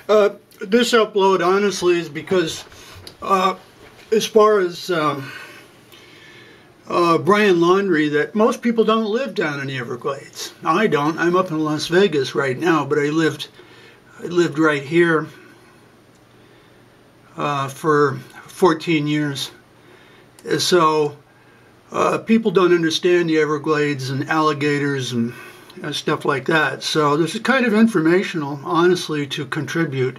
This upload, honestly, is because as far as Brian Laundrie, that most people don't live down in the Everglades. I don't. I'm up in Las Vegas right now, but I lived right here for 14 years. So people don't understand the Everglades and alligators and stuff like that. So this is kind of informational, honestly, to contribute,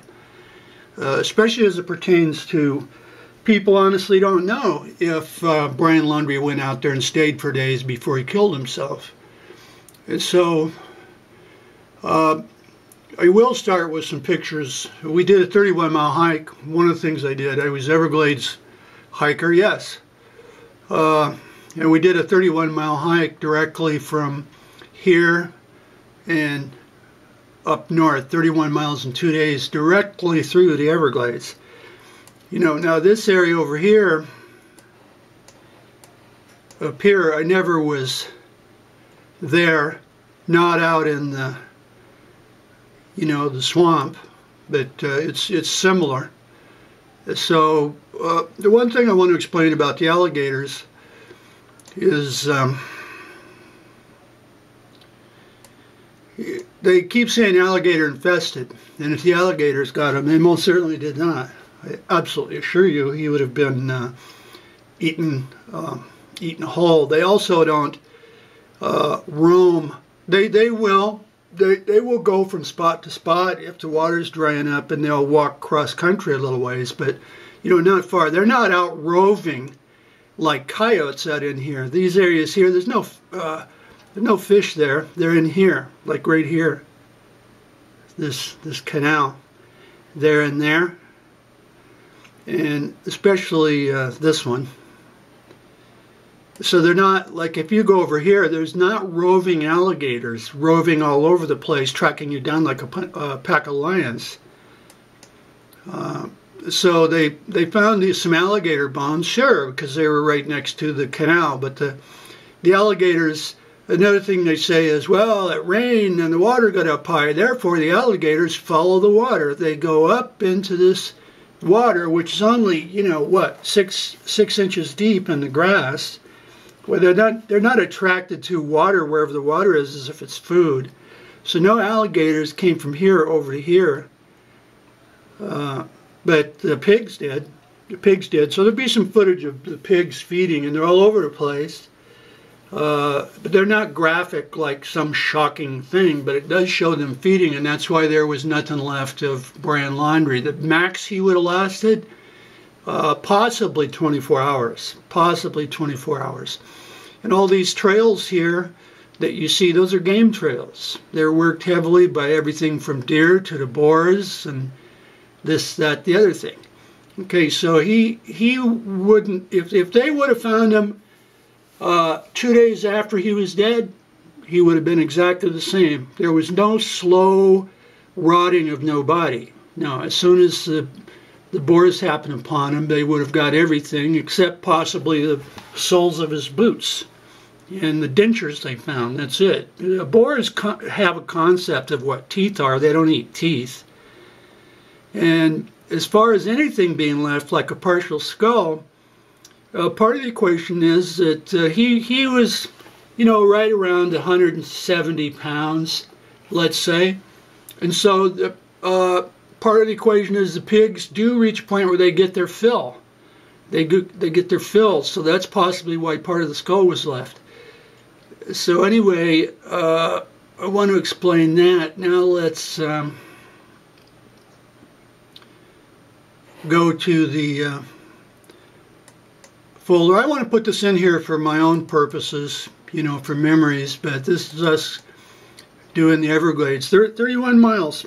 especially as it pertains to people honestly don't know if Brian Laundrie went out there and stayed for days before he killed himself. And so I will start with some pictures. We did a 31-mile hike. One of the things I did, I was Everglades hiker, yes. And we did a 31-mile hike directly from here and up north, 31 miles in 2 days, directly through the Everglades. You know, now this area over here, up here, I never was there, not out in the, you know, the swamp, but it's similar. So the one thing I want to explain about the alligators is they keep saying alligator infested, and if the alligators got him, they most certainly did not. I absolutely assure you he would have been eaten whole. They also don't roam. They will go from spot to spot if the water's drying up, and they'll walk cross country a little ways, but you know, not far. They're not out roving like coyotes out in here. These areas here, there's no fish there. They're in here, like right here. This canal, there and there. And especially this one. So they're not, like if you go over here, there's not roving alligators roving all over the place, tracking you down like a pack of lions. So they found some alligator bones, sure, because they were right next to the canal, but the alligators, another thing they say is, well, it rained and the water got up high, therefore the alligators follow the water. They go up into this water, which is only, you know, what, six inches deep in the grass. Well, they're not attracted to water wherever the water is as if it's food. So no alligators came from here over to here, but the pigs did. The pigs did. So there'll be some footage of the pigs feeding, and they're all over the place. But they're not graphic like some shocking thing, but it does show them feeding, and that's why there was nothing left of Brian Laundrie. The max he would have lasted, possibly 24 hours. Possibly 24 hours. And all these trails here that you see, those are game trails. They're worked heavily by everything from deer to the boars and this, that, the other thing. Okay, so he wouldn't, if they would have found him 2 days after he was dead, he would have been exactly the same. There was no slow rotting of no body. No, as soon as the boars happened upon him, they would have got everything except possibly the soles of his boots and the dentures they found. That's it. Boars have a concept of what teeth are. They don't eat teeth. And as far as anything being left, like a partial skull, part of the equation is that he was, you know, right around 170 pounds, let's say. And so the, part of the equation is the pigs do reach a point where they get their fill. They get their fill, so that's possibly why part of the skull was left. So anyway, I want to explain that. Now let's go to the folder. I want to put this in here for my own purposes, you know, for memories, but this is us doing the Everglades. 31 miles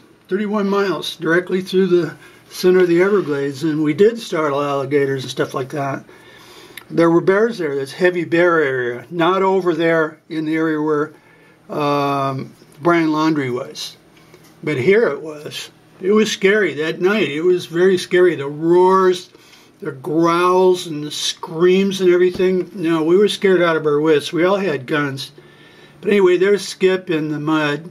directly through the center of the Everglades, and we did startle alligators and stuff like that. There were bears there. That's heavy bear area, not over there in the area where Brian Laundrie was, but here it was. It was scary that night. It was very scary. The roars, the growls, and the screams and everything. No, we were scared out of our wits. We all had guns. But anyway, there's Skip in the mud.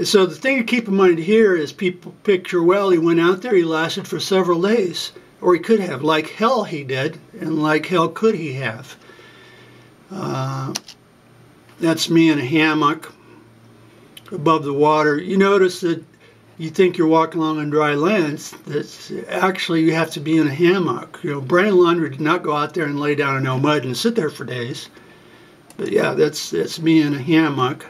So the thing to keep in mind here is people picture, well, he went out there, he lasted for several days. Or he could have. Like hell he did, and like hell could he have. That's me in a hammock above the water. You notice that you think you're walking along on dry land. That's actually, you have to be in a hammock. You know, Brian Laundrie did not go out there and lay down in no mud and sit there for days. But yeah, that's me in a hammock.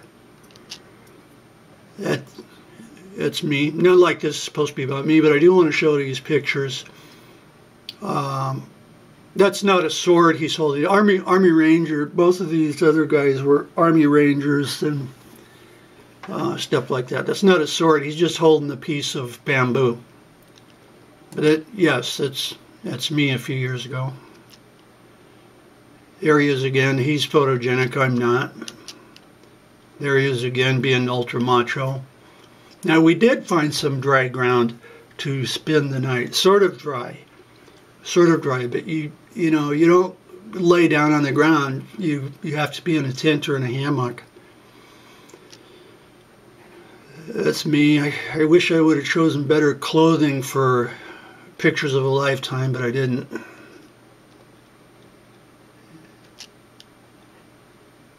That's me. Not like this is supposed to be about me, but I do want to show these pictures. That's not a sword he's holding. Army Ranger. Both of these other guys were Army Rangers and stuff like that. That's not a sword. He's just holding a piece of bamboo. But yes, that's me a few years ago. There he is again. He's photogenic. I'm not. There he is again, being ultra macho. Now we did find some dry ground to spend the night. Sort of dry, but you know, you don't lay down on the ground. You have to be in a tent or in a hammock. That's me. I wish I would have chosen better clothing for pictures of a lifetime, but I didn't.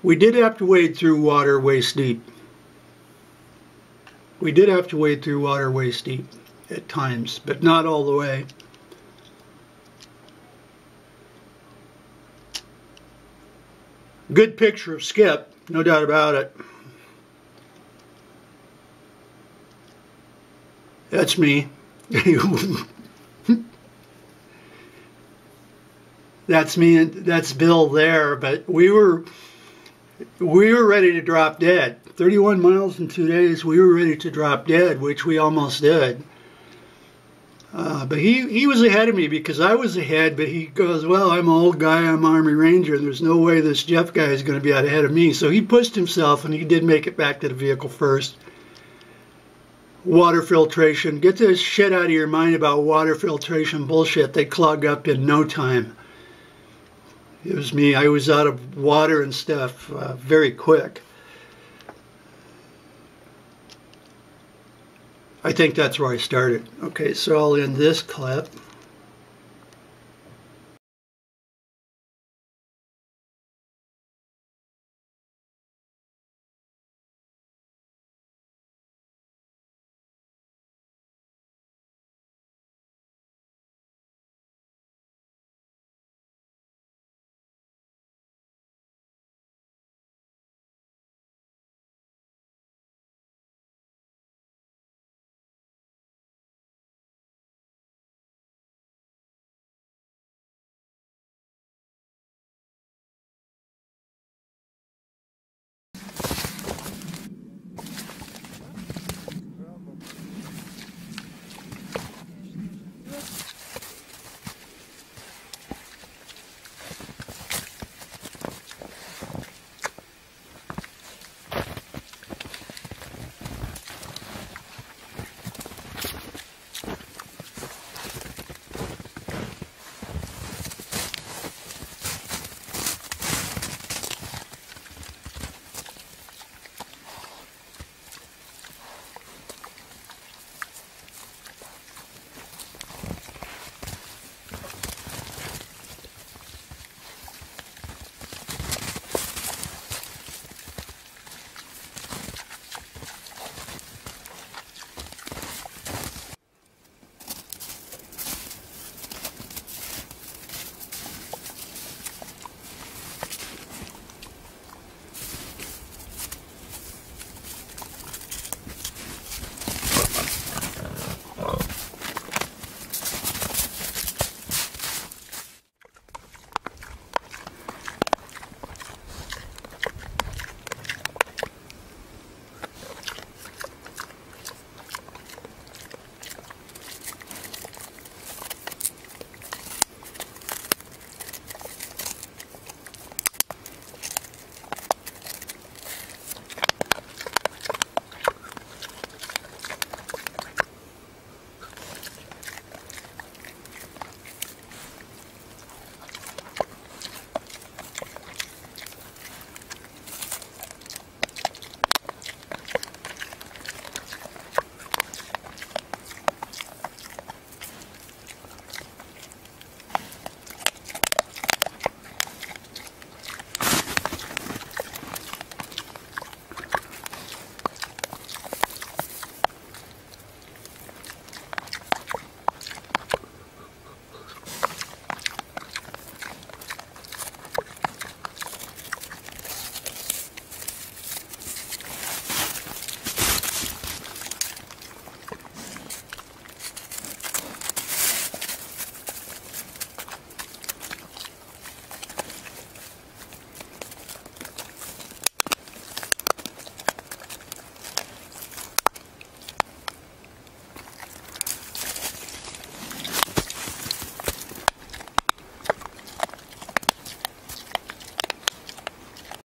We did have to wade through water waist deep. We did have to wade through water waist deep at times, but not all the way. Good picture of Skip, no doubt about it. That's me. That's me, and that's Bill there, but we were ready to drop dead. 31 miles in 2 days, we were ready to drop dead, which we almost did. But he was ahead of me because I was ahead, but he goes, well, I'm an old guy, I'm Army Ranger, and there's no way this Jeff guy is going to be out ahead of me. So he pushed himself, and he did make it back to the vehicle first. Water filtration. Get this shit out of your mind about water filtration bullshit. They clog up in no time. It was me. I was out of water and stuff very quick. I think that's where I started. Okay, so I'll end this clip.